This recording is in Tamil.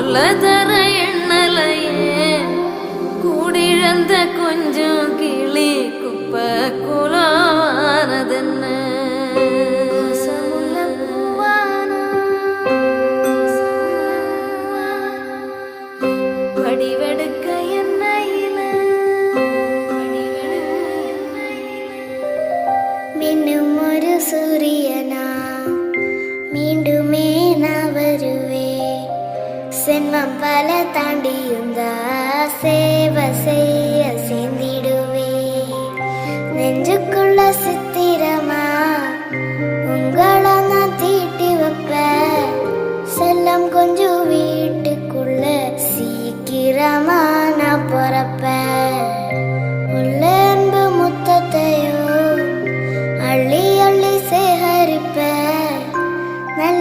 கொல்லதர எண்ணலையே கூடிழந்த கொஞ்சம் கிளி குப்ப குலவானதென்ன வடிவெடுக்க எண்ணெயில மின்னும் ஒரு சூரியனா மீண்டுமே நான் வருவே சென்மம் பல தாண்டியுந்தா சேவை செய்ய சேர்ந்திடுவே நெஞ்சுக்குள்ள